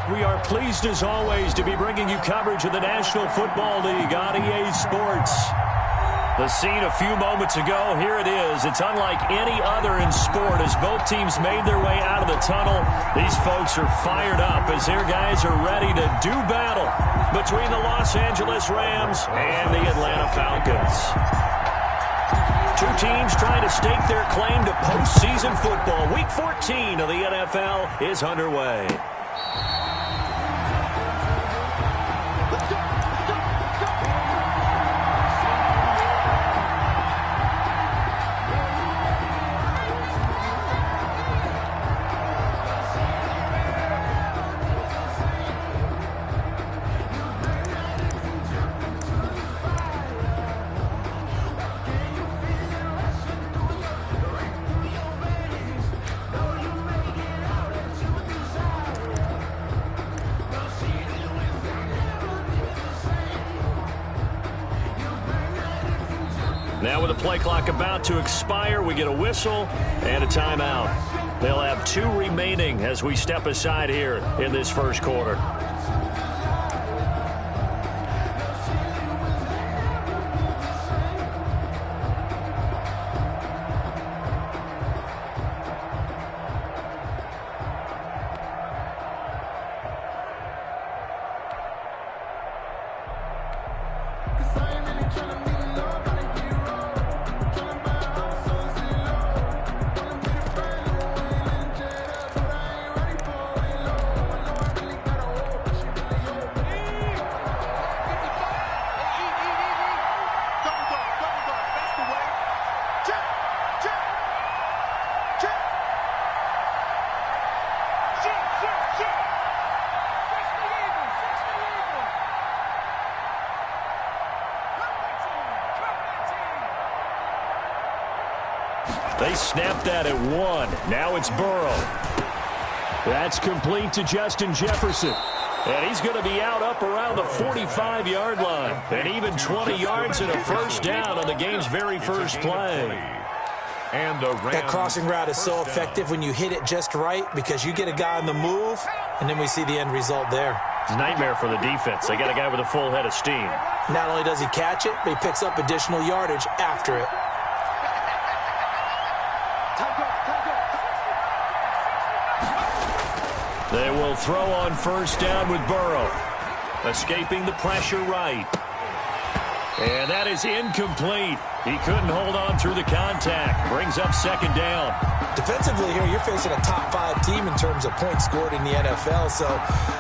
We are pleased as always to be bringing you coverage of the National Football League on EA Sports. The scene a few moments ago, here it is. It's unlike any other in sport as both teams made their way out of the tunnel. These folks are fired up as their guys are ready to do battle between the Los Angeles Rams and the Atlanta Falcons. Two teams trying to stake their claim to postseason football. Week 14 of the NFL is underway. Now with the play clock about to expire, we get a whistle and a timeout. They'll have two remaining as we step aside here in this first quarter. They snapped that at one. Now it's Burrow. That's complete to Justin Jefferson. And he's going to be out up around the 45-yard line. And even 20 yards and a first down on the game's very first play. And that crossing route is so effective when you hit it just right because you get a guy on the move, and then we see the end result there. It's a nightmare for the defense. They got a guy with a full head of steam. Not only does he catch it, but he picks up additional yardage after it. They will throw on first down with Burrow. Escaping the pressure right. And that is incomplete. He couldn't hold on through the contact. Brings up second down. Defensively here, you're facing a top-5 team in terms of points scored in the NFL. So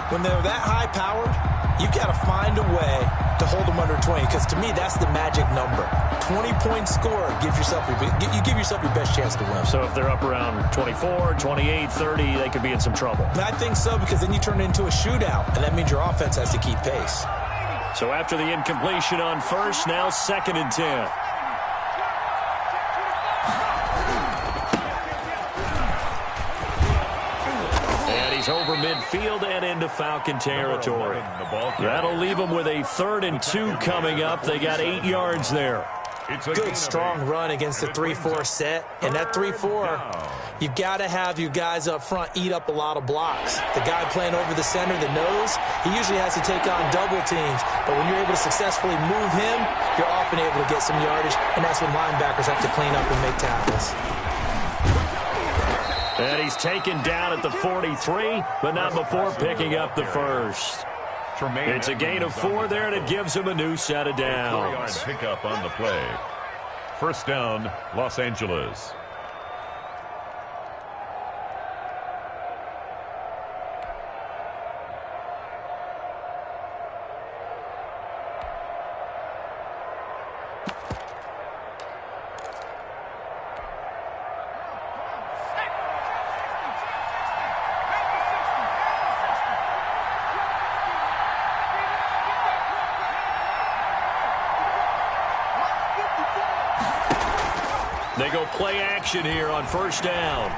when they're that high-powered, you've got to find a way to hold them under 20. Because to me, that's the magic number. 20-point score gives yourself you give yourself your best chance to win. So if they're up around 24, 28, 30, they could be in some trouble. I think so, because then you turn it into a shootout, and that means your offense has to keep pace. So after the incompletion on first, now 2nd and 10. He's over midfield and into Falcon territory. That'll leave them with a 3rd and 2 coming up. They got 8 yards there. Good, strong run against the 3-4 set. And that 3-4, you've got to have your guys up front eat up a lot of blocks. The guy playing over the center, the nose, he usually has to take on double teams. But when you're able to successfully move him, you're often able to get some yardage. And that's when linebackers have to clean up and make tackles. And he's taken down at the 43, but not before picking up the first. It's a gain of 4 there, and it gives him a new set of downs. Pick up on the play. First down, Los Angeles. They go play action here on first down.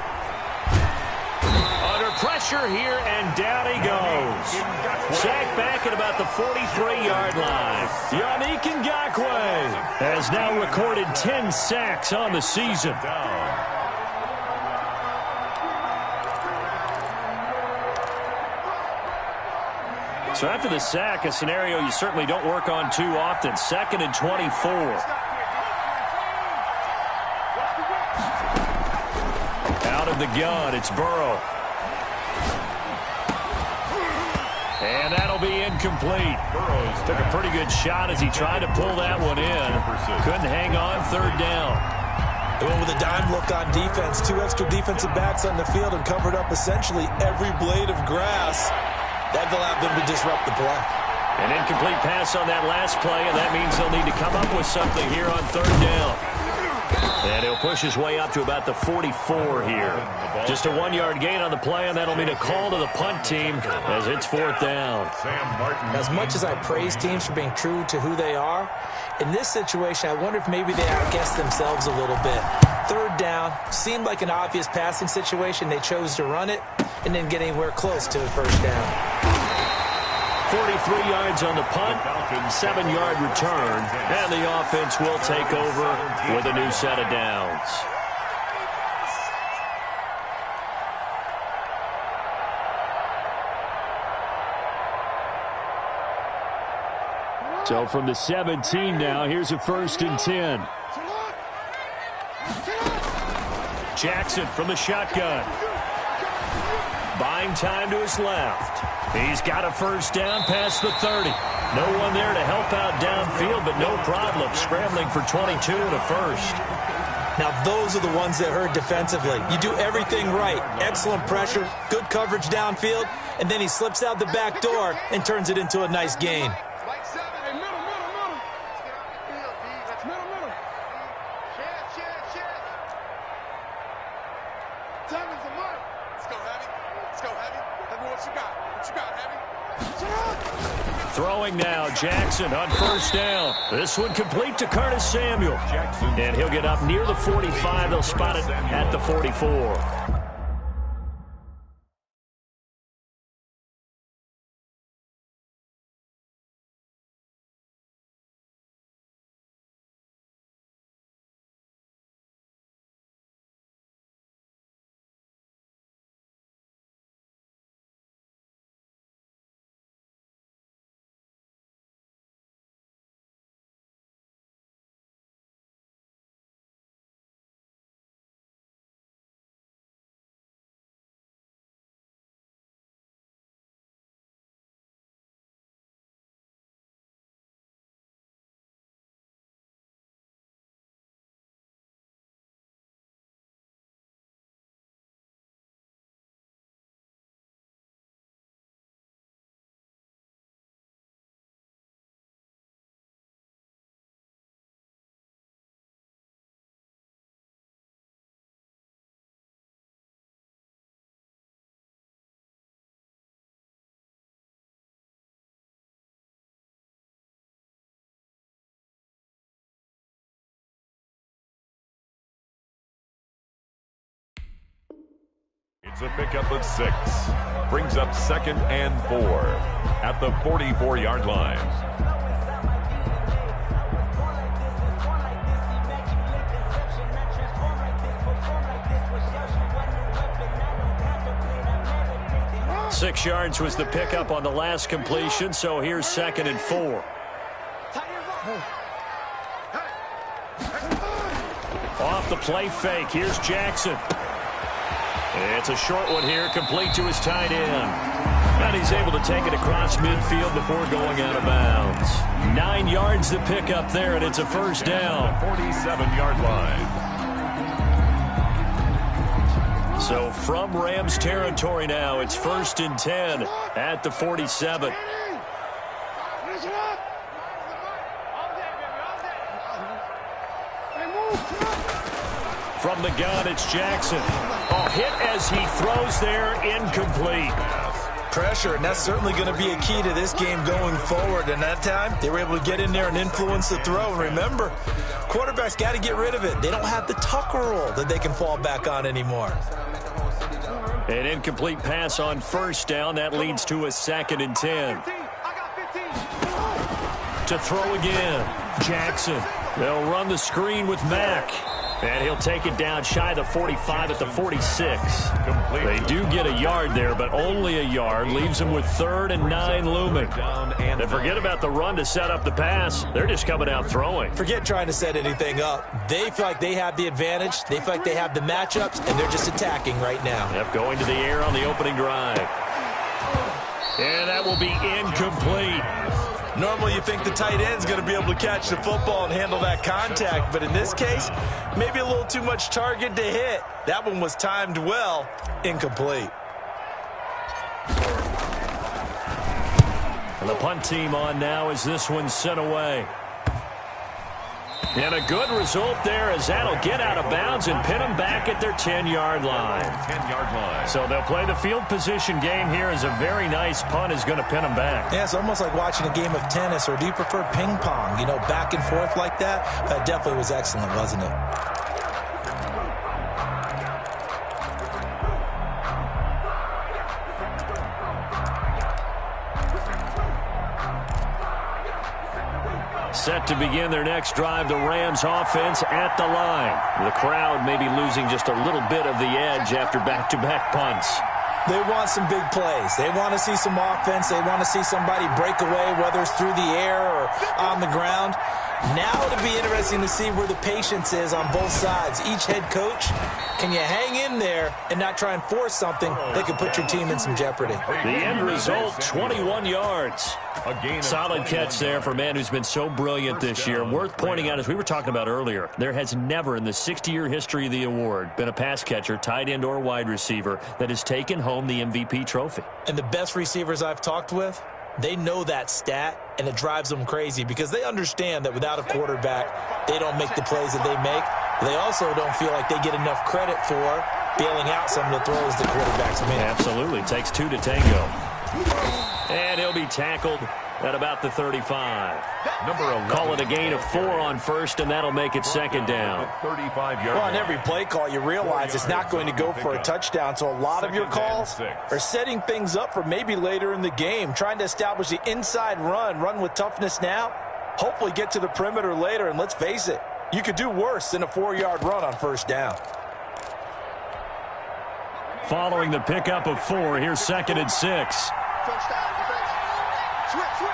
Under pressure here, and down he goes. Sacked back at about the 43-yard line. Yannick Ngakoue has now recorded 10 sacks on the season. So after the sack, a scenario you certainly don't work on too often. 2nd and 24. Out of the gun, it's Burrow. And that'll be incomplete. Took a pretty good shot as he tried to pull that one in. Couldn't hang on. 3rd down. They went with a dime look on defense. 2 extra defensive backs on the field and covered up essentially every blade of grass. That allowed them to disrupt the play. An incomplete pass on that last play, and that means they'll need to come up with something here on 3rd down. And he'll push his way up to about the 44 here. Just a 1-yard gain on the play, and that'll mean a call to the punt team as it's 4th down. As much as I praise teams for being true to who they are, in this situation, I wonder if maybe they outguessed themselves a little bit. 3rd down, seemed like an obvious passing situation. They chose to run it and didn't get anywhere close to the 1st down. 43 yards on the punt, 7-yard return, and the offense will take over with a new set of downs. So from the 17 now, here's a 1st and 10. Jackson from the shotgun. Buying time to his left. He's got a 1st down past the 30. No one there to help out downfield, but no problem. Scrambling for 22 and a 1st. Now, those are the ones that hurt defensively. You do everything right. Excellent pressure, good coverage downfield, and then he slips out the back door and turns it into a nice gain. Throwing now, Jackson on 1st down. This one complete to Curtis Samuel. And he'll get up near the 45. They'll spot it at the 44. It's a pickup of 6. Brings up 2nd and 4 at the 44-yard line. Six yards was the pickup on the last completion, so here's 2nd and 4. Off the play fake, here's Jackson. It's a short one here, complete to his tight end. And he's able to take it across midfield before going out of bounds. 9 yards to pick up there, and it's a 1st down. 47-yard line. So from Rams territory now, it's 1st and 10 at the 47. From the gun, it's Jackson. Oh, hit as he throws there, incomplete. Pressure, and that's certainly going to be a key to this game going forward. And that time, they were able to get in there and influence the throw. And remember, quarterbacks got to get rid of it. They don't have the Tucker rule that they can fall back on anymore. An incomplete pass on 1st down. That leads to a 2nd and 10. To throw again, Jackson. They'll run the screen with Mack. And he'll take it down shy of the 45 at the 46. Complete. They do get a yard there, but only a yard. Leaves them with 3rd and 9 looming. And forget about the run to set up the pass. They're just coming out throwing. Forget trying to set anything up. They feel like they have the advantage. They feel like they have the matchups, and they're just attacking right now. Yep, going to the air on the opening drive. And that will be incomplete. Normally you think the tight end's going to be able to catch the football and handle that contact, but in this case, maybe a little too much target to hit. That one was timed well, incomplete. And the punt team on now as this one's sent away. And a good result there as that'll get out of bounds and pin them back at their 10-yard line. 10-yard line. So they'll play the field position game here as a very nice punt is going to pin them back. Yeah, it's almost like watching a game of tennis, or do you prefer ping pong? You know, back and forth like that? That definitely was excellent, wasn't it? Set to begin their next drive, the Rams offense at the line. The crowd may be losing just a little bit of the edge after back-to-back punts. They want some big plays. They want to see some offense. They want to see somebody break away, whether it's through the air or on the ground. Now it'll be interesting to see where the patience is on both sides. Each head coach, can you hang in there and not try and force something that could put your team in some jeopardy? The end result, 21 yards. Solid catch there for a man who's been so brilliant this year. Worth pointing out, as we were talking about earlier, there has never in the 60-year history of the award been a pass catcher, tight end, or wide receiver that has taken home the MVP trophy. And the best receivers I've talked with, they know that stat, and it drives them crazy because they understand that without a quarterback, they don't make the plays that they make. They also don't feel like they get enough credit for bailing out some of the throws the quarterbacks make. Absolutely. Takes 2 to tango. And he'll be tackled at about the 35. Number 11. Call it a gain of 4 on first, and that'll make it 2nd down. 35-yard. Well, on every play call, you realize it's not going to go for a touchdown, so a lot of your calls are setting things up for maybe later in the game, trying to establish the inside run with toughness now, hopefully get to the perimeter later, and let's face it, you could do worse than a 4-yard run on first down. Following the pickup of 4, here's 2nd and 6. Touchdown, defense. Switch.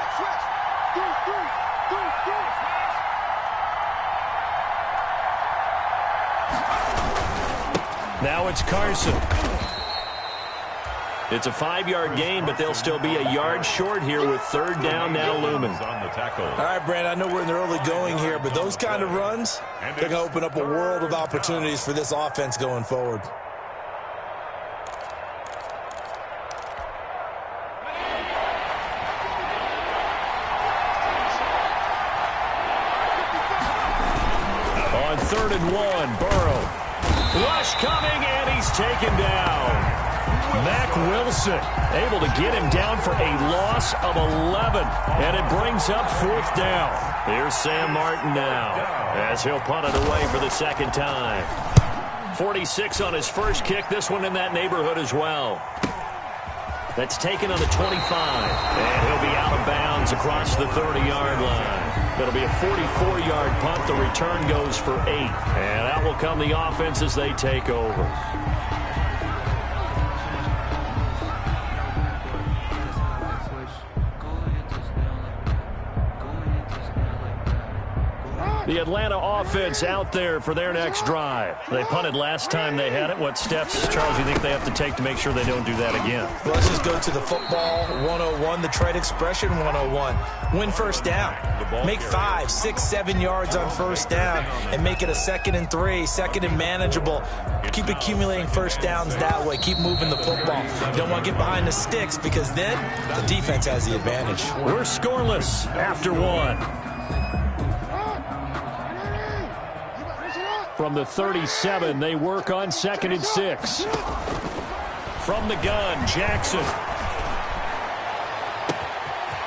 Now it's Carson. It's a 5-yard gain, but they'll still be a yard short here with 3rd down now looming. On the tackle. All right, Brandon, I know we're in the early going here, but those kind of runs, they're going to open up a world of opportunities for this offense going forward. On 3rd and 1, Burrow. Rush coming, and he's taken down. Mack Wilson able to get him down for a loss of 11, and it brings up 4th down. Here's Sam Martin now as he'll punt it away for the 2nd time. 46 on his first kick, this one in that neighborhood as well. That's taken on the 25, and he'll be out of bounds across the 30-yard line. That'll be a 44-yard punt. The return goes for 8. And out will come the offense as they take over. The Atlanta offense out there for their next drive. They punted last time they had it. What steps, Charles, you think they have to take to make sure they don't do that again? Well, let's just go to the football 101, the trade expression 101. Win first down. Make 5, 6, 7 yards on first down and make it a 2nd and 3, 2nd and manageable. Keep accumulating first downs that way. Keep moving the football. You don't want to get behind the sticks because then the defense has the advantage. We're scoreless after 1. From the 37, they work on 2nd and 6. From the gun, Jackson.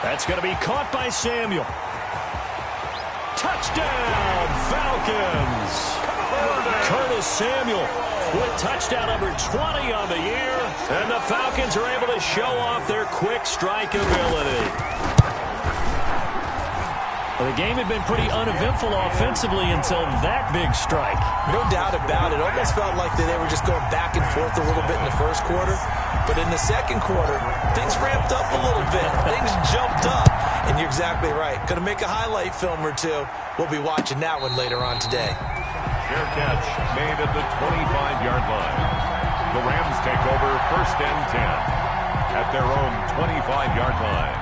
That's going to be caught by Samuel. Touchdown, Falcons. Curtis Samuel with touchdown number 20 on the year. And the Falcons are able to show off their quick strike ability. Well, the game had been pretty uneventful offensively until that big strike. No doubt about it. Almost felt like they were just going back and forth a little bit in the first quarter. But in the second quarter, things ramped up a little bit. Things jumped up. And you're exactly right. Going to make a highlight film or two. We'll be watching that one later on today. Fair catch made at the 25-yard line. The Rams take over 1st and 10 at their own 25-yard line.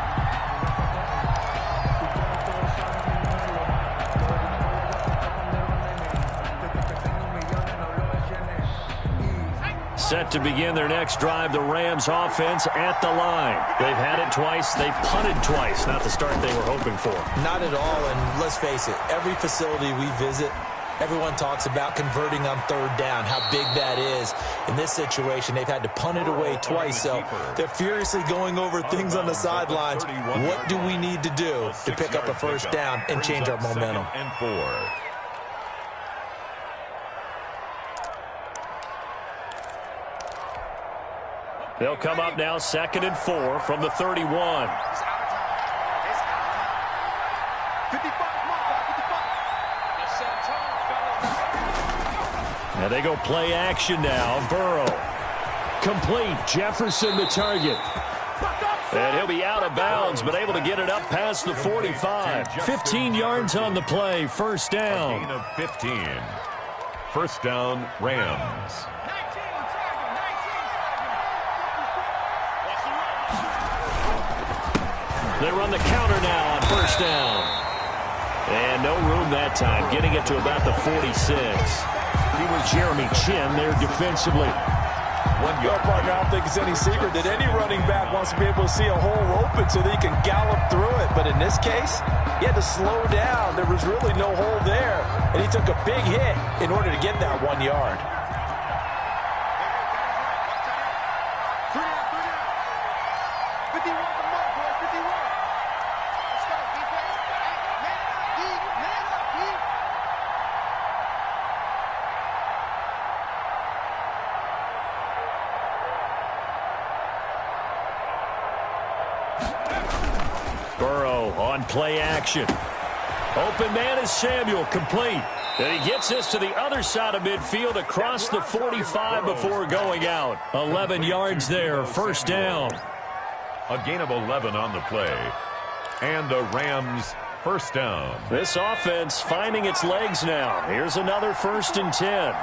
Set to begin their next drive, the Rams offense at the line. They've had it twice. They've punted twice. Not the start they were hoping for. Not at all, and let's face it, every facility we visit, everyone talks about converting on 3rd down, how big that is. In this situation, they've had to punt it away twice, so they're furiously going over things on the sidelines. What do we need to do to pick up a 1st down and change our momentum? And 4. They'll come up now 2nd and 4 from the 31. And they go play action now. Burrow. Complete. Jefferson the target. And he'll be out of bounds, but able to get it up past the 45. 15 yards on the play. 1st down. A gain of 15. 1st down, Rams. They run the counter now on 1st down. And no room that time, getting it to about the 46. He was Jeremy Chin there defensively. 1 yard. Partner, I don't think it's any secret that any running back wants to be able to see a hole open so that he can gallop through it. But in this case, he had to slow down. There was really no hole there. And he took a big hit in order to get that 1 yard. Burrow on play action. Open man is Samuel, complete. And he gets this to the other side of midfield across the 45 before going out. 11 yards there, 1st down. A gain of 11 on the play. And the Rams 1st down. This offense finding its legs now. Here's another 1st and 10.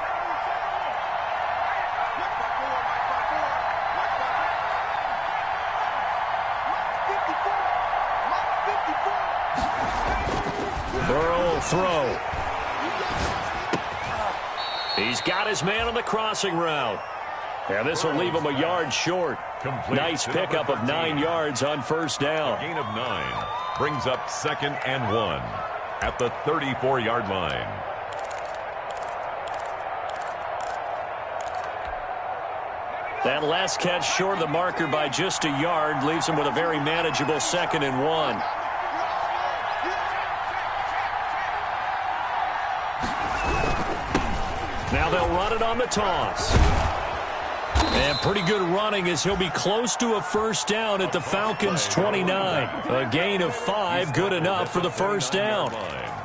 Burrow will throw. He's got his man on the crossing route. And this will leave him a yard short. Complete. Nice pickup of 9 yards on 1st down. A gain of 9 brings up 2nd and 1 at the 34-yard line. That last catch short of the marker by just a yard leaves him with a very manageable 2nd and 1. Now they'll run it on the toss. And pretty good running as he'll be close to a 1st down at the Falcons' 29. A gain of 5, good enough for the 1st down.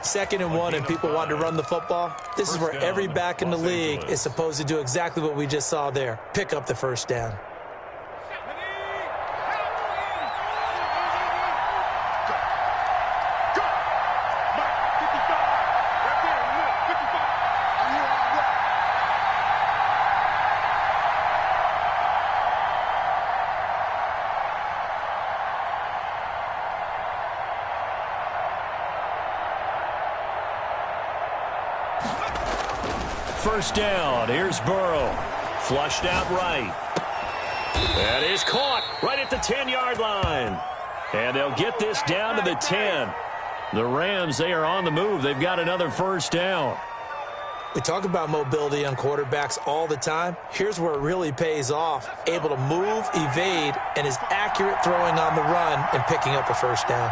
2nd and 1 and people want to run the football. This is where every back in the league is supposed to do exactly what we just saw there. Pick up the 1st down. First down. Here's Burrow. Flushed out right. That is caught right at the 10-yard line. And they'll get this down to the 10. The Rams, they are on the move. They've got another 1st down. We talk about mobility on quarterbacks all the time. Here's where it really pays off. Able to move, evade, and is accurate throwing on the run and picking up a 1st down.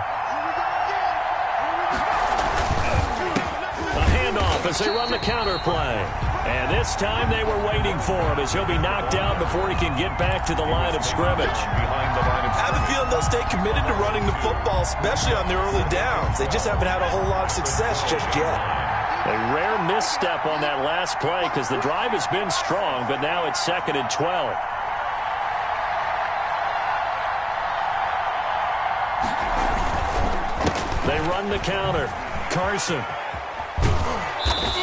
A handoff as they run the counter play. And This time they were waiting for him as he'll be knocked out before he can get back to the line of scrimmage. I have a feeling they'll stay committed to running the football, especially on the early downs. They just haven't had a whole lot of success just yet. A rare misstep on that last play because the drive has been strong, but now it's 2nd and 12. They run the counter. Carson.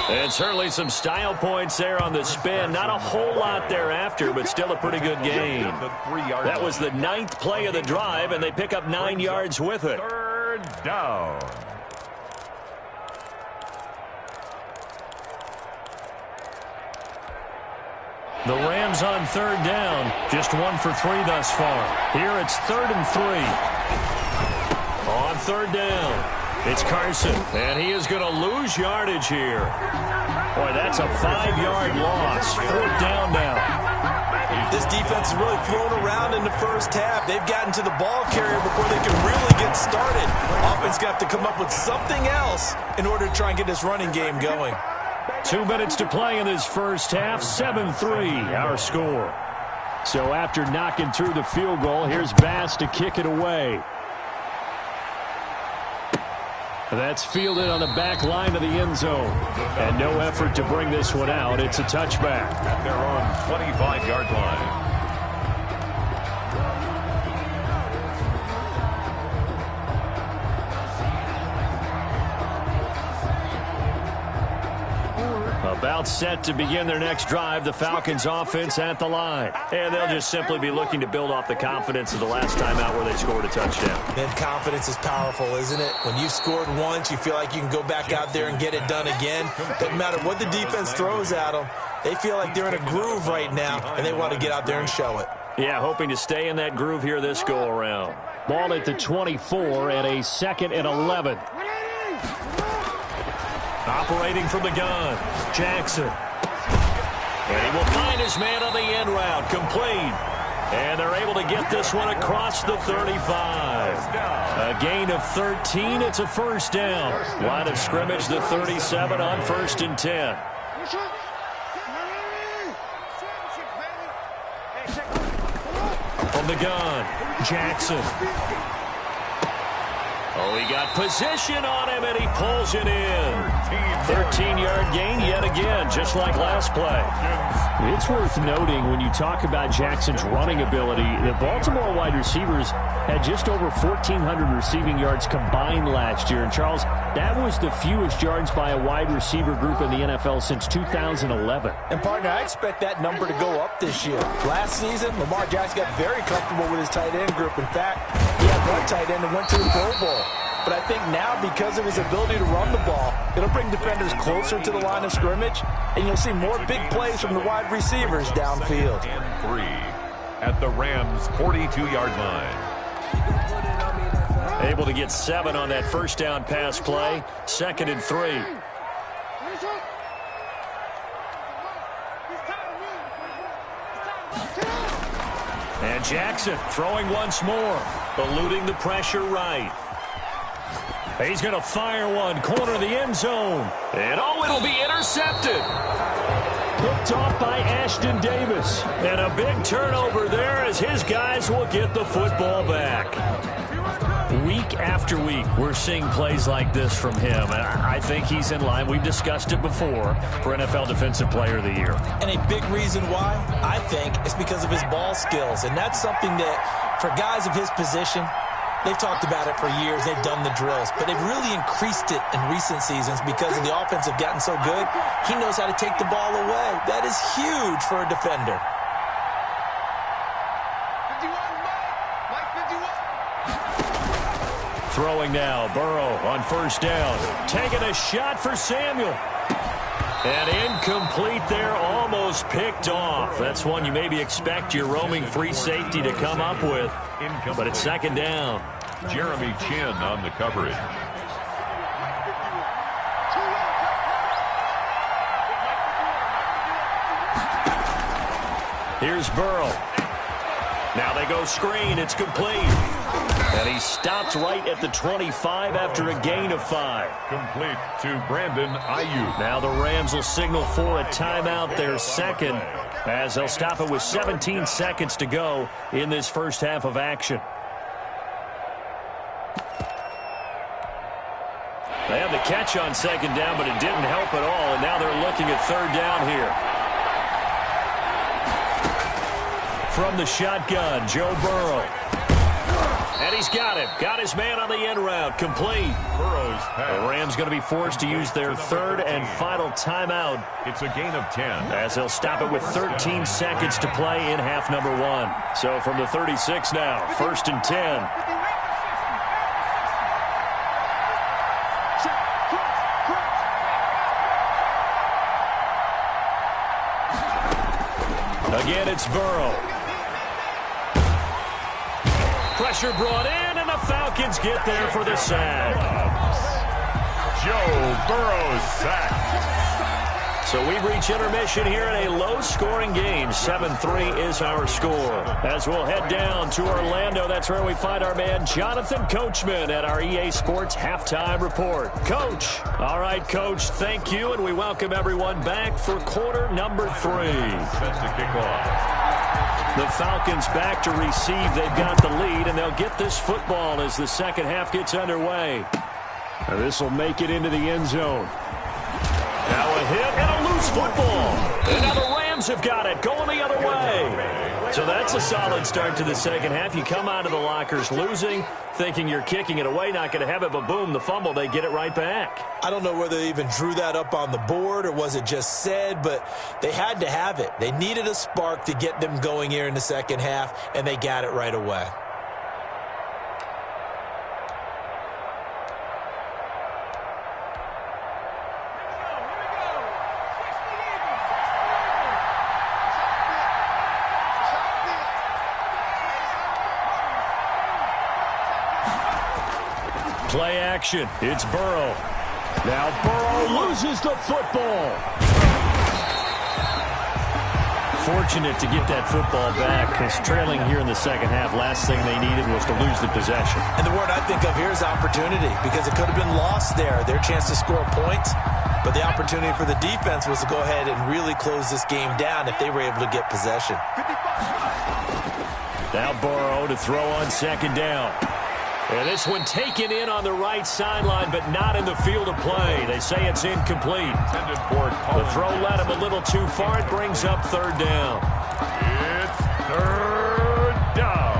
And certainly some style points there on the spin. Not a whole lot thereafter, but still a pretty good gain. That was the 9th play of the drive, and they pick up 9 yards with it. 3rd down. The Rams on 3rd down. Just 1 for 3 thus far. Here it's 3rd and 3. On 3rd down. It's Carson, and he is going to lose yardage here. Boy, that's a 5-yard loss. 4th down now. This defense is really thrown around in the first half. They've gotten to the ball carrier before they can really get started. Offense going to have to come up with something else in order to try and get this running game going. 2 minutes to play in this first half. 7-3, our score. So after knocking through the field goal, here's Bass to kick it away. That's fielded on the back line of the end zone. And no effort to bring this one out. It's a touchback. At their own 25-yard line. About set to begin their next drive, the Falcons offense at the line. And they'll just simply be looking to build off the confidence of the last time out where they scored a touchdown. And confidence is powerful, isn't it? When you've scored once, you feel like you can go back out there and get it done again. Doesn't matter what the defense throws at them. They feel like they're in a groove right now, and they want to get out there and show it. Yeah, hoping to stay in that groove here this go-around. Ball at the 24 and a 2nd and 11. Operating from the gun, Jackson. And he will find his man on the end route, complete. And they're able to get this one across the 35. A gain of 13, it's a 1st down. Line of scrimmage, the 37 on 1st and 10. From the gun, Jackson. Oh, he got position on him, and he pulls it in. 13-yard gain yet again, just like last play. It's worth noting when you talk about Jackson's running ability, the Baltimore wide receivers had just over 1,400 receiving yards combined last year. And, Charles, that was the fewest yards by a wide receiver group in the NFL since 2011. And, partner, I expect that number to go up this year. Last season, Lamar Jackson got very comfortable with his tight end group. In fact, he had one tight end that went to the Pro Bowl. But I think now, because of his ability to run the ball, it'll bring defenders closer to the line of scrimmage, and you'll see more big plays from the wide receivers downfield. And 3 at the Rams' 42-yard line. Able to get 7 on that 1st down pass play. 2nd and 3. And Jackson throwing once more, eluding the pressure right. He's going to fire one, corner of the end zone. And, it'll be intercepted. Picked off by Ashton Davis. And a big turnover there as his guys will get the football back. Week after week, we're seeing plays like this from him. And I think he's in line. We've discussed it before for NFL Defensive Player of the Year. And a big reason why, I think, is because of his ball skills. And that's something that, for guys of his position, they've talked about it for years. They've done the drills. But they've really increased it in recent seasons because of the offense have gotten so good. He knows how to take the ball away. That is huge for a defender. 51, Mike 51. Throwing now, Burrow on 1st down. Taking a shot for Samuel. And incomplete there, almost picked off. That's one you maybe expect your roaming free safety to come up with. But it's 2nd down. Jeremy Chin on the coverage. Here's Burrow. Now they go screen. It's complete. And he stopped right at the 25 after a gain of 5. Complete to Brandon Ayuk. Now the Rams will signal for a timeout, their second, as they'll stop it with 17 seconds to go in this first half of action. They have the catch on second down, but it didn't help at all, and now they're looking at third down here. From the shotgun, Joe Burrow. And he's got him. Got his man on the end route. Complete. Burrow's pass. The Rams going to be forced to use their third and final timeout. It's a gain of 10. As they'll stop it with 13 seconds to play in half number 1. So from the 36 now, 1st and 10. Again, it's Burrow. Pressure brought in, and the Falcons get there for the sack. Joe Burrow sacked. So we reach intermission here in a low-scoring game. 7-3 is our score. As we'll head down to Orlando, that's where we find our man Jonathan Coachman at our EA Sports Halftime Report. Coach. All right, Coach, thank you, and we welcome everyone back for quarter number 3. Set to kick off. The Falcons back to receive. They've got the lead, and they'll get this football as the second half gets underway. This will make it into the end zone. Now a hit and a loose football. And now the Rams have got it, going the other way. So that's a solid start to the second half. You come out of the lockers losing, thinking you're kicking it away, not going to have it, but boom, the fumble, they get it right back. I don't know whether they even drew that up on the board or was it just said, but they had to have it. They needed a spark to get them going here in the second half, and they got it right away. Play action. It's Burrow. Now Burrow loses the football. Fortunate to get that football back, because trailing here in the second half, last thing they needed was to lose the possession. And the word I think of here is opportunity, because it could have been lost there, their chance to score points. But the opportunity for the defense was to go ahead and really close this game down if they were able to get possession. Now Burrow to throw on second down. And this one taken in on the right sideline, but not in the field of play. They say it's incomplete. The throw led him a little too far. It brings up third down. It's third down.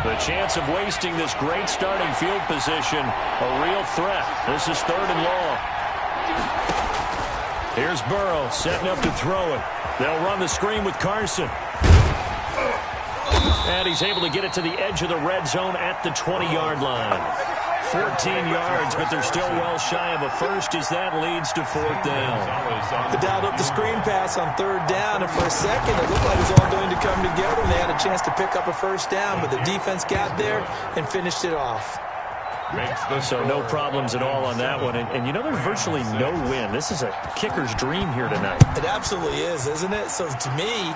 The chance of wasting this great starting field position, a real threat. This is third and long. Here's Burrow setting up to throw it. They'll run the screen with Carson. And he's able to get it to the edge of the red zone at the 20-yard line. 14 yards, but they're still well shy of a first as that leads to fourth down. They dialed up the screen pass on third down, and for a second it looked like it was all going to come together, and they had a chance to pick up a first down, but the defense got there and finished it off. So no problems at all on that one. And you know, there's virtually no wind. This is a kicker's dream here tonight. It absolutely is, isn't it? So to me,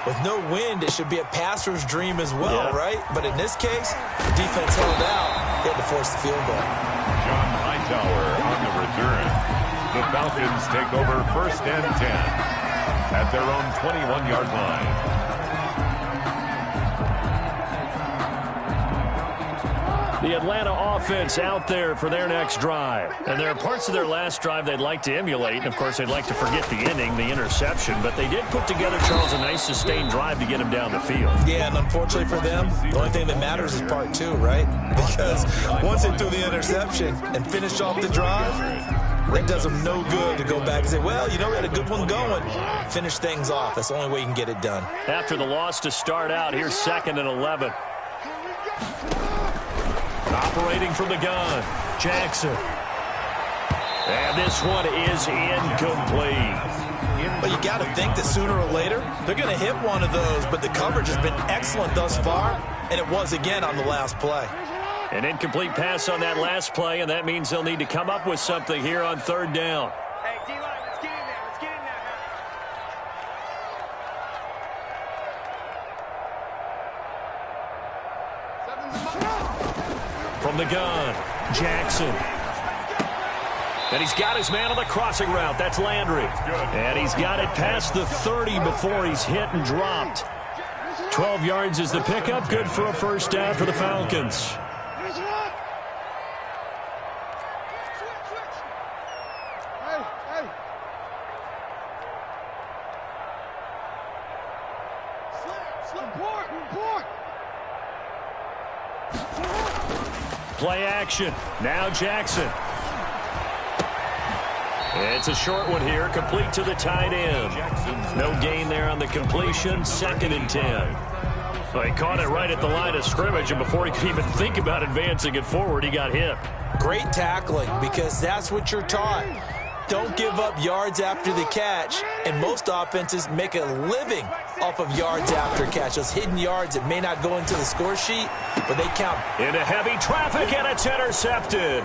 with no wind, it should be a passer's dream as well, right? But in this case, the defense held out. They had to force the field goal. John Hightower on the return. The Falcons take over 1st and 10 at their own 21-yard line. The Atlanta offense out there for their next drive. And there are parts of their last drive they'd like to emulate. And, of course, they'd like to forget the inning, the interception. But they did put together, Charles, a nice sustained drive to get him down the field. Yeah, and unfortunately for them, the only thing that matters is part 2, right? Because once they threw the interception and finished off the drive, it does them no good to go back and say, well, you know, we had a good one going. Finish things off. That's the only way you can get it done. After the loss to start out, here's 2nd and 11. Operating from the gun, Jackson. And this one is incomplete. But you got to think that sooner or later, they're going to hit one of those, but the coverage has been excellent thus far, and it was again on the last play. An incomplete pass on that last play, and that means they'll need to come up with something here on third down. From the gun, Jackson. And he's got his man on the crossing route. That's Landry. And he's got it past the 30 before he's hit and dropped. 12 yards is the pickup. Good for a first down for the Falcons. Play action. Now Jackson. It's a short one here, complete to the tight end. No gain there on the completion, 2nd and 10. Well, he caught it right at the line of scrimmage, and before he could even think about advancing it forward, he got hit. Great tackling, because that's what you're taught. Don't give up yards after the catch, and most offenses make a living off of yards after catch. Those hidden yards that may not go into the score sheet, but they count. Into heavy traffic, and it's intercepted.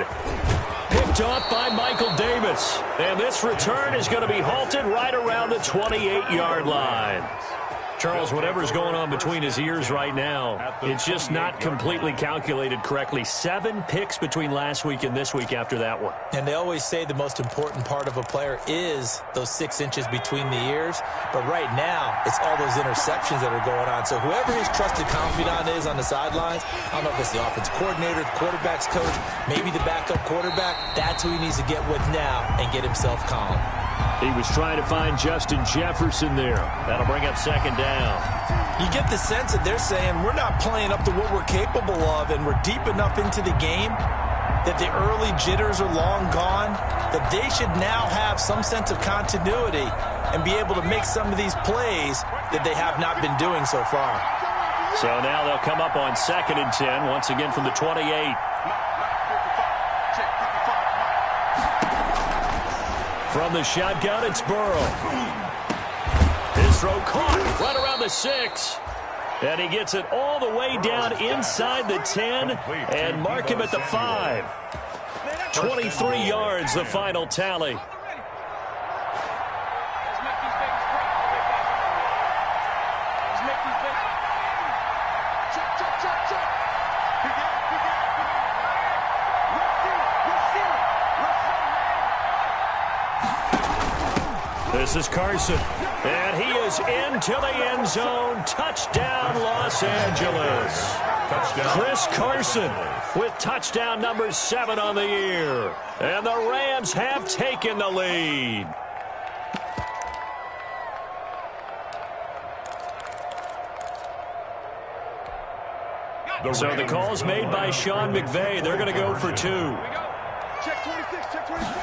Picked off by Michael Davis. And this return is going to be halted right around the 28-yard line. Charles, whatever's going on between his ears right now, it's just not completely calculated correctly. 7 picks between last week and this week after that one. And they always say the most important part of a player is those 6 inches between the ears. But right now, it's all those interceptions that are going on. So whoever his trusted confidant is on the sidelines, I don't know if it's the offense coordinator, the quarterback's coach, maybe the backup quarterback, that's who he needs to get with now and get himself calm. He was trying to find Justin Jefferson there. That'll bring up 2nd down. You get the sense that they're saying we're not playing up to what we're capable of, and we're deep enough into the game that the early jitters are long gone, that they should now have some sense of continuity and be able to make some of these plays that they have not been doing so far. So now they'll come up on 2nd and 10, once again from the 28. From the shotgun, it's Burrow. His throw caught right around the 6. And he gets it all the way down inside the 10 and mark him at the 5. 23 yards, the final tally. This is Carson, and he is into the end zone. Touchdown, Los Angeles. Touchdown. Chris Carson with touchdown number 7 on the year. And the Rams have taken the lead. So the call's made by Sean McVay. They're going to go for 2. Check 26, check 26.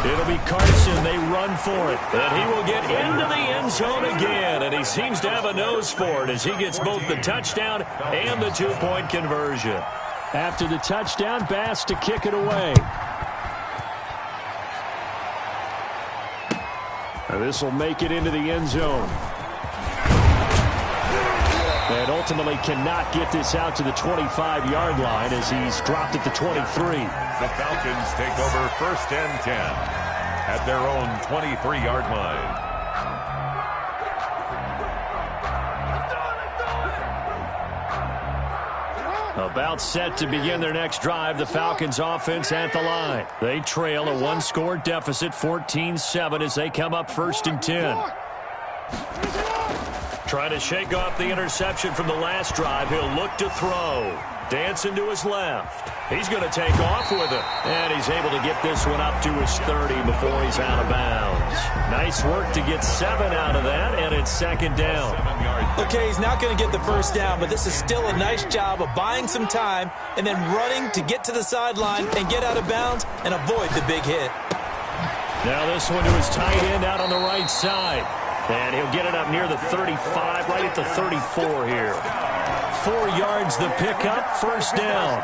It'll be Carson. They run for it. And he will get into the end zone again. And he seems to have a nose for it as he gets both the touchdown and the 2-point conversion. After the touchdown, Bass to kick it away. And this will make it into the end zone. And ultimately cannot get this out to the 25-yard line as he's dropped at the 23. The Falcons take over 1st and 10 at their own 23-yard line. About set to begin their next drive, the Falcons offense at the line. They trail a 1-score deficit, 14-7 as they come up 1st and 10. Trying to shake off the interception from the last drive. He'll look to throw. Dancing to his left. He's going to take off with it. And he's able to get this one up to his 30 before he's out of bounds. Nice work to get 7 out of that, and it's 2nd down. Okay, he's not going to get the first down, but this is still a nice job of buying some time and then running to get to the sideline and get out of bounds and avoid the big hit. Now this one to his tight end out on the right side. And he'll get it up near the 35, right at the 34 here. 4 yards the pickup, 1st down.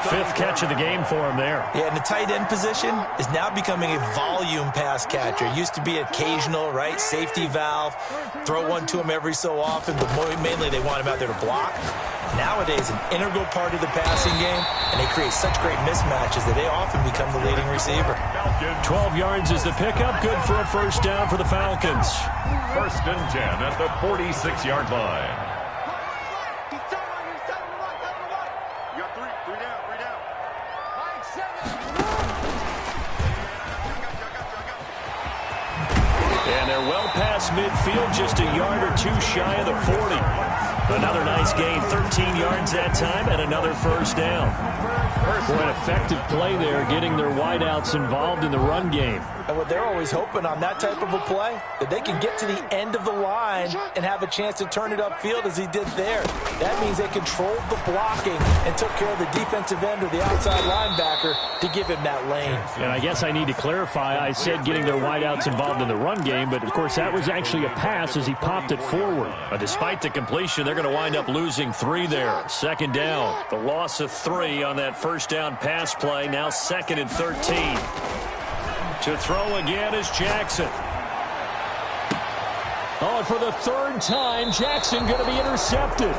5th catch of the game for him there. Yeah, and the tight end position is now becoming a volume pass catcher. It used to be occasional, right? Safety valve, throw one to him every so often, but mainly they want him out there to block. Nowadays, an integral part of the passing game, and they create such great mismatches that they often become the leading receiver. 12 yards is the pickup, good for a 1st down for the Falcons. 1st and 10 at the 46-yard line. They're well past midfield, just a yard or two shy of the 40. Another nice gain, 13 yards that time, and another first down. Boy, an effective play there, getting their wideouts involved in the run game. And what they're always hoping on that type of a play, that they can get to the end of the line and have a chance to turn it upfield as he did there. That means they controlled the blocking and took care of the defensive end or the outside linebacker to give him that lane. And I guess I need to clarify, I said getting their wideouts involved in the run game, but of course that was actually a pass as he popped it forward. Despite the completion, they're going to wind up losing 3 there. Second down. The loss of 3 on that first down pass play. Now 2nd and 13. To throw again is Jackson. Oh, and for the 3rd time, Jackson going to be intercepted.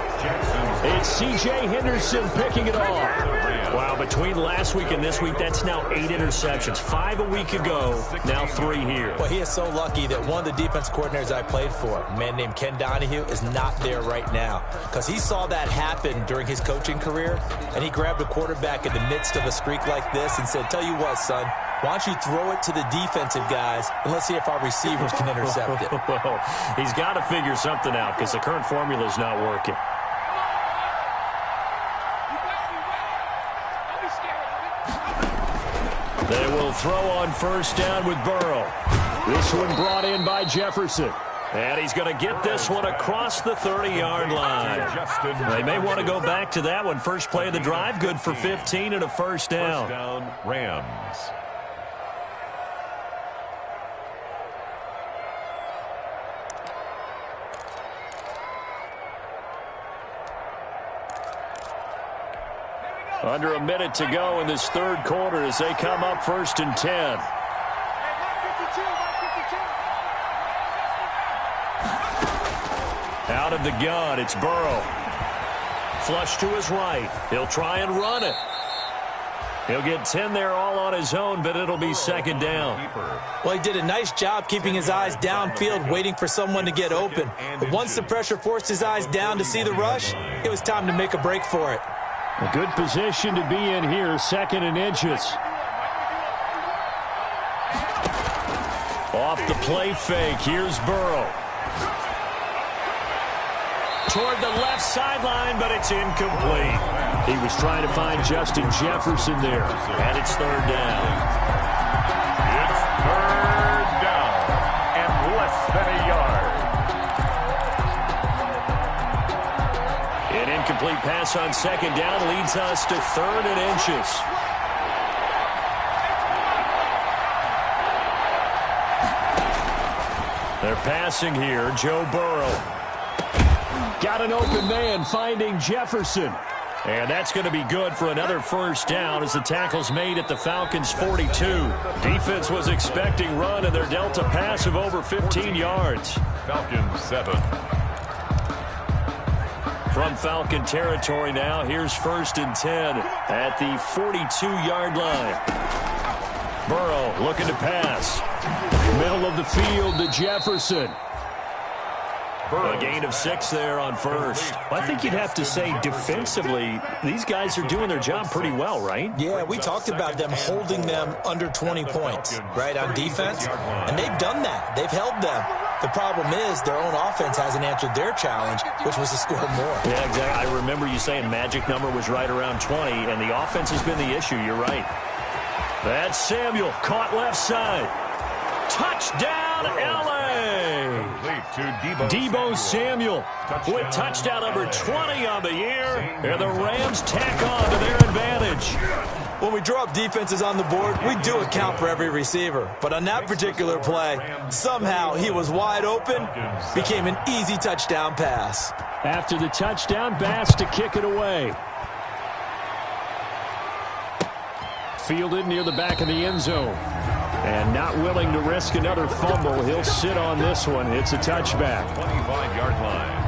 It's C.J. Henderson picking it off. Wow, between last week and this week, that's now 8 interceptions. 5 a week ago, now 3 here. Well, he is so lucky that one of the defense coordinators I played for, a man named Ken Donahue, is not there right now. Because he saw that happen during his coaching career, and he grabbed a quarterback in the midst of a streak like this and said, tell you what, son, why don't you throw it to the defensive guys, and let's see if our receivers can intercept it. Well, he's got to figure something out because the current formula is not working. They will throw on first down with Burrow. This one brought in by Jefferson. And he's going to get this one across the 30-yard line. They may want to go back to that one. First play of the drive, good for 15 and a first down. First down, Rams. Under a minute to go in this 3rd quarter as they come up 1st and 10. Out of the gun, it's Burrow. Flush to his right. He'll try and run it. He'll get 10 there all on his own, but it'll be 2nd down. Well, he did a nice job keeping his eyes downfield, waiting for someone to get open. But once the pressure forced his eyes down to see the rush, it was time to make a break for it. A good position to be in here, 2nd and inches. Off the play fake, here's Burrow. Toward the left sideline, but it's incomplete. He was trying to find Justin Jefferson there. And it's 3rd down. It's 3rd down and less than a yard. An incomplete pass on 2nd down leads us to 3rd and inches. They're passing here. Joe Burrow. Got an open man finding Jefferson. And that's going to be good for another first down as the tackle's made at the Falcons' 42. Defense was expecting run, and they're dealt a pass of over 15 yards. Falcons 7. From Falcon territory now, here's 1st and 10 at the 42-yard line. Burrow looking to pass. Middle of the field to Jefferson. A gain of 6 there on first. Well, I think you'd have to say defensively, these guys are doing their job pretty well, right? Yeah, we talked about them holding them under 20 points, right, on defense. And they've done that. They've held them. The problem is their own offense hasn't answered their challenge, which was to score more. Yeah, exactly. I remember you saying magic number was right around 20, and the offense has been the issue. You're right. That's Samuel, caught left side. Touchdown, L.A. Deebo Samuel with touchdown number 20 on the year, and the Rams tack on to their advantage. When we draw up defenses on the board, we do account for every receiver. But on that particular play, somehow he was wide open, became an easy touchdown pass. After the touchdown, Bass to kick it away. Fielded near the back of the end zone. And not willing to risk another fumble. He'll sit on this one. It's a touchback. 25-yard line.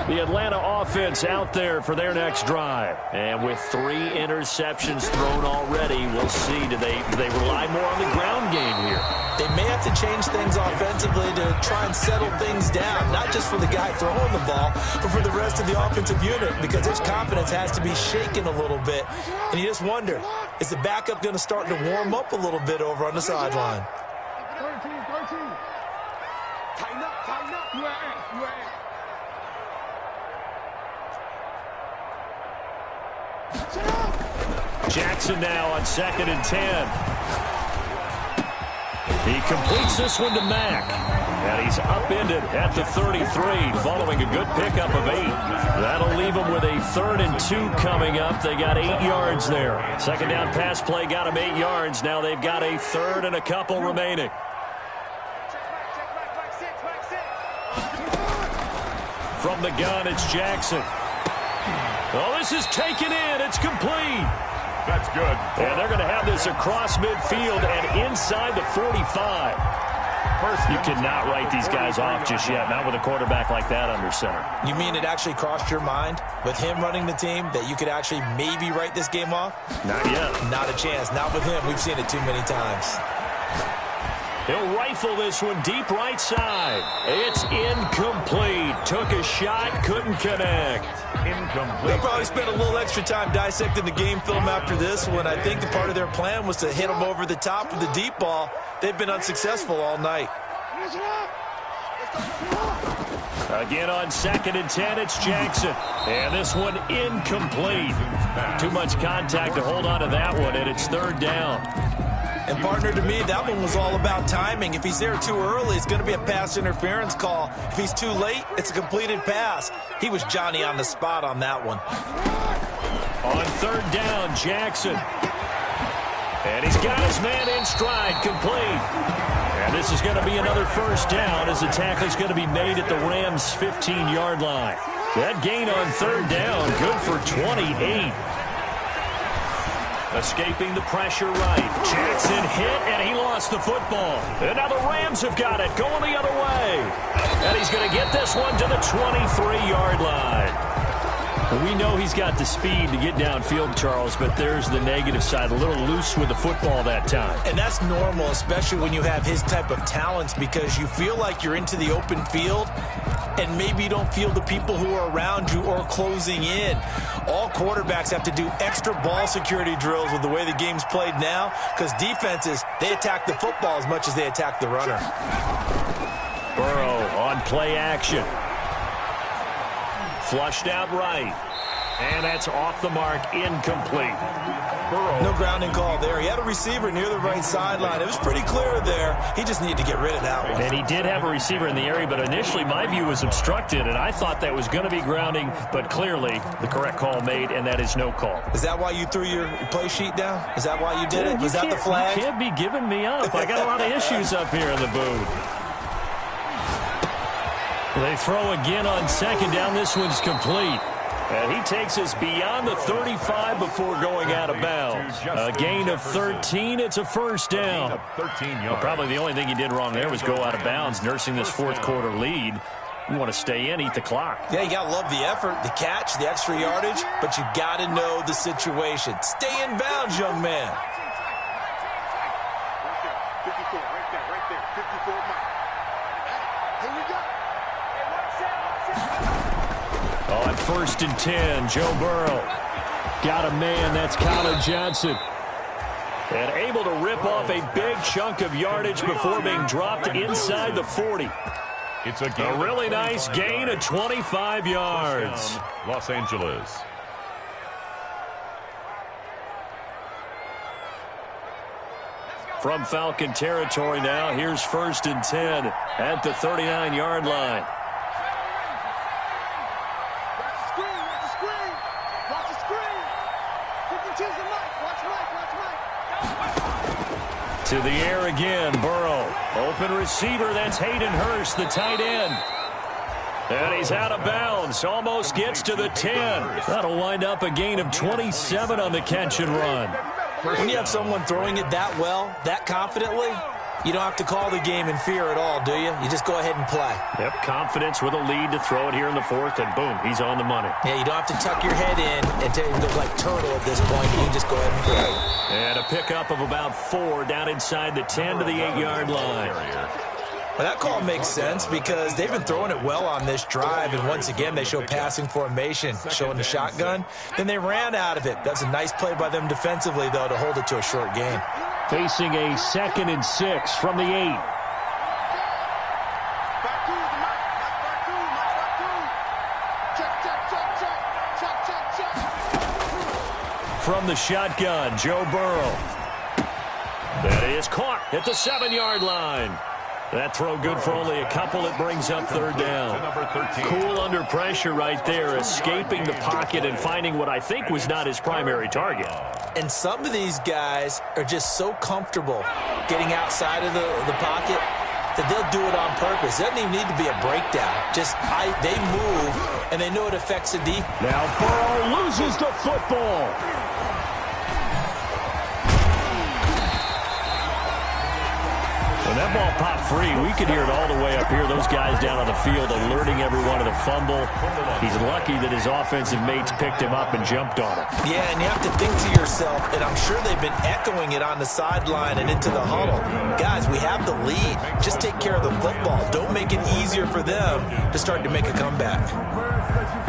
The Atlanta offense out there for their next drive. And with 3 interceptions thrown already, we'll see. Do they rely more on the ground game here? They may have to change things offensively to try and settle things down, not just for the guy throwing the ball, but for the rest of the offensive unit, because his confidence has to be shaken a little bit. And you just wonder, is the backup going to start to warm up a little bit over on the sideline? 13. Tighten up. You are Jackson now on 2nd and 10. He completes this one to Mack. And he's upended at the 33 following a good pickup of 8. That'll leave him with a 3rd and 2 coming up. They got 8 yards there. Second down pass play got them 8 yards. Now they've got a 3rd and a couple remaining. From the gun, it's Jackson. Oh, this is taken in. It's complete. That's good. And they're going to have this across midfield and inside the 45. You cannot write these guys off just yet, not with a quarterback like that under center. You mean it actually crossed your mind with him running the team that you could actually maybe write this game off? Not yet. Not a chance. Not with him. We've seen it too many times. He'll rifle this one deep right side. It's incomplete. Took a shot, couldn't connect. Incomplete. They'll probably spend a little extra time dissecting the game film after this one. I think the part of their plan was to hit him over the top with the deep ball. They've been unsuccessful all night. Again on 2nd and 10, it's Jackson. And this one incomplete. Too much contact to hold on to that one, and it's 3rd down. And, partner, to me, that one was all about timing. If he's there too early, it's going to be a pass interference call. If he's too late, it's a completed pass. He was Johnny on the spot on that one. On 3rd down, Jackson. And he's got his man in stride, complete. And this is going to be another 1st down as the tackle is going to be made at the Rams' 15-yard line. That gain on 3rd down, good for 28. Escaping the pressure right. Jackson hit, and he lost the football. And now the Rams have got it, going the other way. And he's going to get this one to the 23-yard line. We know he's got the speed to get downfield, Charles, but there's the negative side. A little loose with the football that time. And that's normal, especially when you have his type of talents, because you feel like you're into the open field, and maybe you don't feel the people who are around you or closing in. All quarterbacks have to do extra ball security drills with the way the game's played now, because defenses, they attack the football as much as they attack the runner. Burrow on play action. Flushed out right. And that's off the mark, incomplete. Burrow. No grounding call there. He had a receiver near the right sideline. It was pretty clear there. He just needed to get rid of that one. And he did have a receiver in the area, but initially my view was obstructed, and I thought that was going to be grounding, but clearly the correct call made, and that is no call. Is that why you threw your play sheet down? Is that why you did it? Was that the flag? You can't be giving me up. I got a lot of issues up here in the booth. They throw again on 2nd down. This one's complete. And he takes us beyond the 35 before going out of bounds. A gain of 13. It's a 1st down. 13 yards. Well, probably the only thing he did wrong there was go out of bounds, nursing this 4th quarter lead. You want to stay in, eat the clock. Yeah, you got to love the effort, the catch, the extra yardage, but you got to know the situation. Stay in bounds, young man. 54, right there, 54 Mike. Here we go. On 1st and 10, Joe Burrow. Got a man, that's Colin Johnson. And able to rip off a big chunk of yardage before being dropped inside the 40. It's a really nice gain of 25 yards. Los Angeles. From Falcon territory now, here's 1st and 10 at the 39-yard line. To the air again, Burrow. Open receiver, that's Hayden Hurst, the tight end. And he's out of bounds, almost gets to the 10. That'll wind up a gain of 27 on the catch and run. When you have someone throwing it that well, that confidently, You don't have to call the game in fear at all, do you? You just go ahead and play. Yep, confidence with a lead to throw it here in the fourth, and boom, he's on the money. Yeah, you don't have to tuck your head in and look like turtle at this point. You can just go ahead and play. And a pickup of about 4 down inside the 10 to the 8-yard line. Well, that call makes sense because they've been throwing it well on this drive, and once again, they show passing formation, showing the shotgun. Then they ran out of it. That's a nice play by them defensively, though, to hold it to a short gain. Facing a 2nd and 6 from the 8. From the shotgun, Joe Burrow. That is caught at the 7-yard line. That throw good for only a couple. It brings up 3rd down. Cool under pressure right there, escaping the pocket and finding what I think was not his primary target. And some of these guys are just so comfortable getting outside of the pocket that they'll do it on purpose. It doesn't even need to be a breakdown. They move, and they know it affects the defense. Now Burrow loses the football. When that ball popped free, we could hear it all the way up here. Those guys down on the field alerting everyone of the fumble. He's lucky that his offensive mates picked him up and jumped on him. Yeah, and you have to think to yourself, and I'm sure they've been echoing it on the sideline and into the huddle. Guys, we have the lead. Just take care of the football. Don't make it easier for them to start to make a comeback.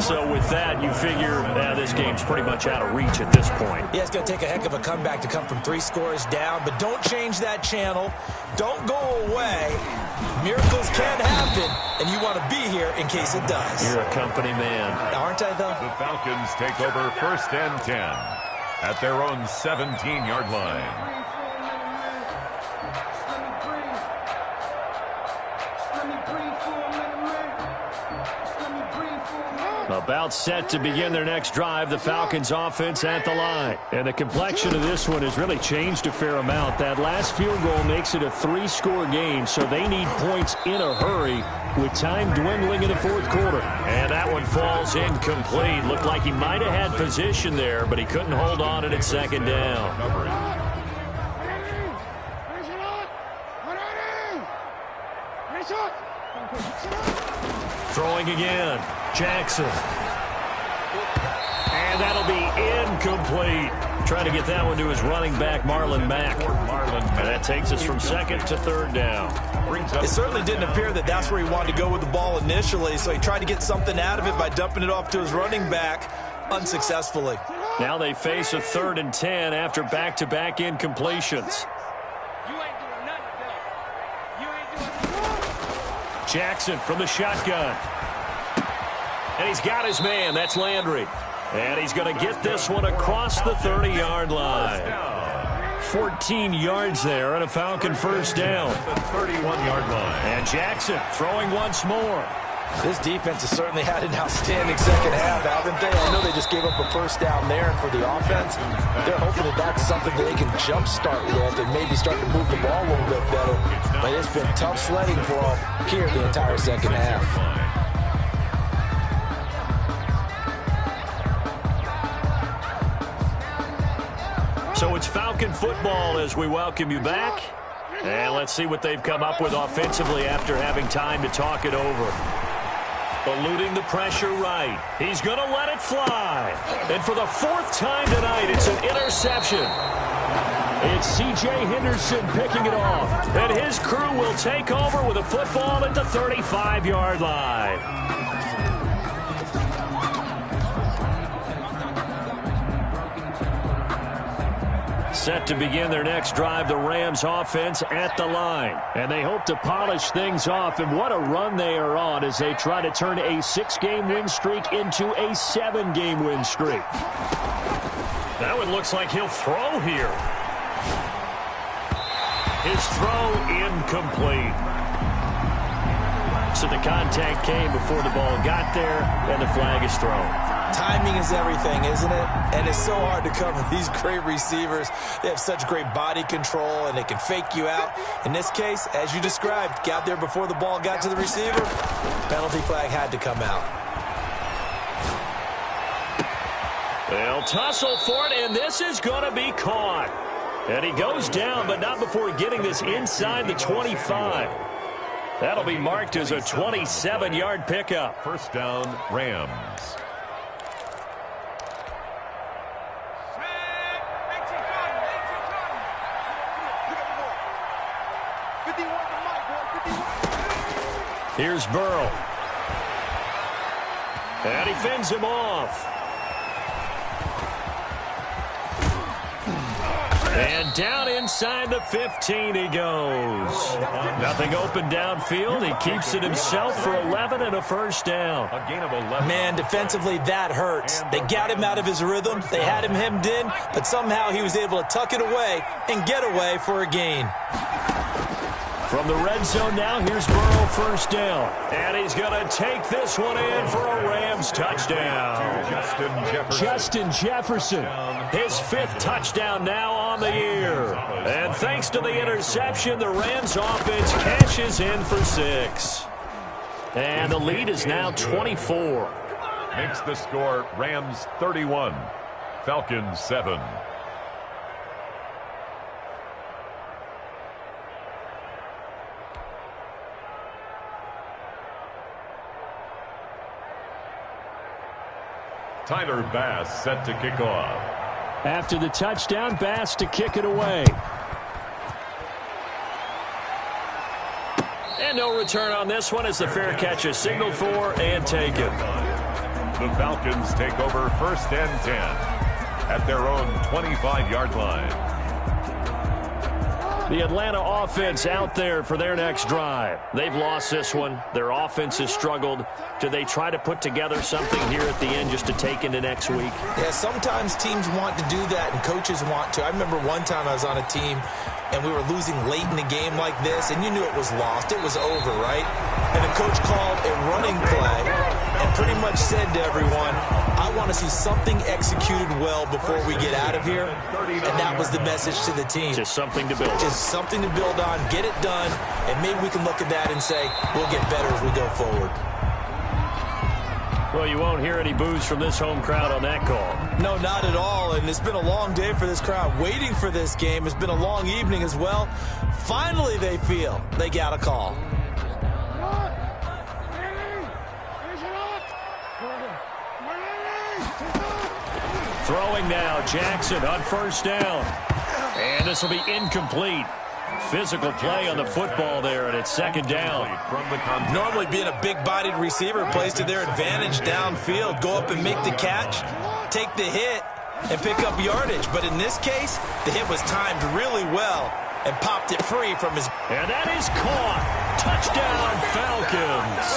So with that, you figure this game's pretty much out of reach at this point. Yeah, it's going to take a heck of a comeback to come from 3 scores down, but don't change that channel. Don't go away. Miracles can happen, and you want to be here in case it does. You're a company man. Aren't I, though? The Falcons take over 1st and 10 at their own 17-yard line. About set to begin their next drive, the Falcons offense at the line. And the complexion of this one has really changed a fair amount. That last field goal makes it a 3-score game, so they need points in a hurry with time dwindling in the 4th quarter. And that one falls incomplete. Looked like he might have had position there, but he couldn't hold on at 2nd down. Throwing again. Jackson. And that'll be incomplete. Trying to get that one to his running back, Marlon Mack. And that takes us from 2nd to 3rd down. It certainly didn't appear that that's where he wanted to go with the ball initially, so he tried to get something out of it by dumping it off to his running back unsuccessfully. Now they face a 3rd and 10 after back-to-back incompletions. Jackson from the shotgun. And he's got his man. That's Landry. And he's going to get this one across the 30-yard line. 14 yards there and a Falcon 1st down. 31-yard line. And Jackson throwing once more. This defense has certainly had an outstanding second half, haven't they? I know they just gave up a 1st down there, and for the offense, they're hoping that that's something that they can jumpstart with and maybe start to move the ball a little bit better. But it's been tough sledding for them here the entire second half. So it's Falcon football as we welcome you back. And let's see what they've come up with offensively after having time to talk it over. Eluding the pressure right. He's going to let it fly. And for the 4th time tonight, it's an interception. It's C.J. Henderson picking it off. And his crew will take over with a football at the 35-yard line. Set to begin their next drive, the Rams offense at the line. And they hope to polish things off, and what a run they are on as they try to turn a 6-game win streak into a 7-game win streak. That one looks like he'll throw here. His throw incomplete. So the contact came before the ball got there, and the flag is thrown. Timing is everything, isn't it? And it's so hard to cover these great receivers. They have such great body control, and they can fake you out. In this case, as you described, got there before the ball got to the receiver. Penalty flag had to come out. They'll tussle for it, and this is going to be caught. And he goes down, but not before getting this inside the 25. That'll be marked as a 27-yard pickup. First down, Rams. Here's Burrow. And he fends him off. And down inside the 15 he goes. Nothing open downfield. He keeps it himself for 11 and a first down. A gain of 11. Man, defensively, that hurts. They got him out of his rhythm. They had him hemmed in, but somehow he was able to tuck it away and get away for a gain. From the red zone now, here's Burrow, first down. And he's going to take this one in for a Rams touchdown. Justin Jefferson. His 5th touchdown now on the year. And thanks to the interception, the Rams offense cashes in for 6. And the lead is now 24. Makes the score Rams 31, Falcons 7. Tyler Bass set to kick off. After the touchdown, Bass to kick it away. And no return on this one as the fair catch is signaled for and taken. The Falcons take over first and 10 at their own 25-yard line. The Atlanta offense out there for their next drive. They've lost this one. Their offense has struggled. Do they try to put together something here at the end just to take into next week? Yeah, sometimes teams want to do that and coaches want to. I remember one time I was on a team and we were losing late in the game like this, and you knew it was lost. It was over, right? And the coach called a running play and pretty much said to everyone, I want to see something executed well before we get out of here. And that was the message to the team. Just something to build on. Just something to build on, get it done, and maybe we can look at that and say, we'll get better as we go forward. Well, you won't hear any boos from this home crowd on that call. No, not at all, and it's been a long day for this crowd waiting for this game. It's been a long evening as well. Finally, they feel they got a call. Throwing now, Jackson on first down. And this will be incomplete. Physical play on the football there, and it's second down. Normally being a big-bodied receiver plays to their advantage downfield. Go up and make the catch, take the hit, and pick up yardage. But in this case, the hit was timed really well and popped it free from his... And that is caught. Touchdown, Falcons.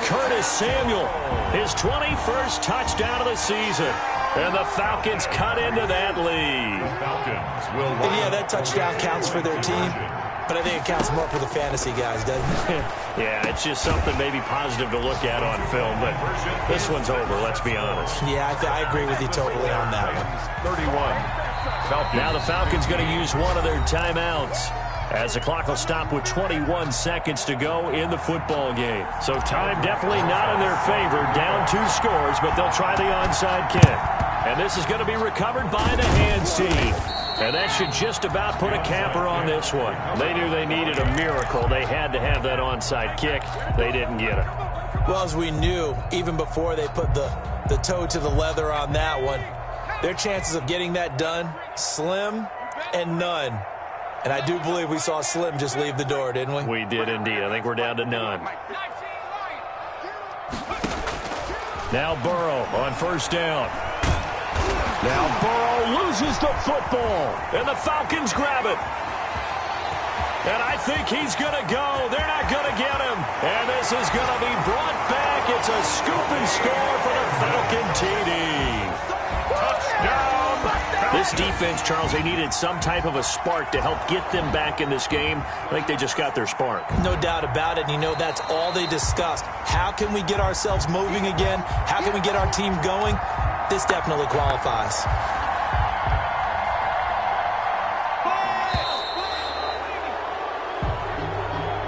Curtis Samuel, his 21st touchdown of the season. And the Falcons cut into that lead. And yeah, that touchdown counts for their team, but I think it counts more for the fantasy guys, doesn't it? Yeah, it's just something maybe positive to look at on film, but this one's over, let's be honest. Yeah, I agree with you totally on that one. 31. Falcons. Now the Falcons going to use one of their timeouts as the clock will stop with 21 seconds to go in the football game. So time definitely not in their favor. Down 2 scores, but they'll try the onside kick. And this is going to be recovered by the hands team. And that should just about put a capper on this one. They knew they needed a miracle. They had to have that onside kick. They didn't get it. Well, as we knew, even before they put the toe to the leather on that one, their chances of getting that done, slim and none. And I do believe we saw Slim just leave the door, didn't we? We did indeed. I think we're down to none. Now Burrow on first down. Now Burrow loses the football, and the Falcons grab it. And I think he's going to go. They're not going to get him. And this is going to be brought back. It's a scoop and score for the Falcon TD. Touchdown. This defense, Charles, they needed some type of a spark to help get them back in this game. I think they just got their spark. No doubt about it. And you know, that's all they discussed. How can we get ourselves moving again? How can we get our team going? This definitely qualifies.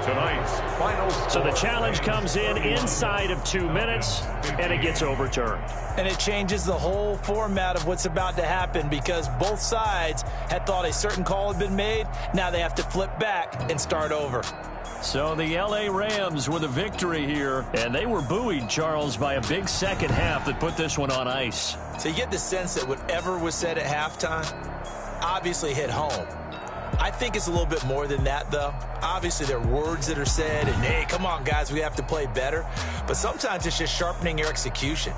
Tonight's final score. So the challenge comes in inside of 2 minutes, and it gets overturned. And it changes the whole format of what's about to happen because both sides had thought a certain call had been made. Now they have to flip back and start over. So the L.A. Rams with a victory here, and they were buoyed, Charles, by a big second half that put this one on ice. So you get the sense that whatever was said at halftime obviously hit home. I think it's a little bit more than that, though. Obviously, there are words that are said, and, hey, come on, guys, we have to play better. But sometimes it's just sharpening your execution,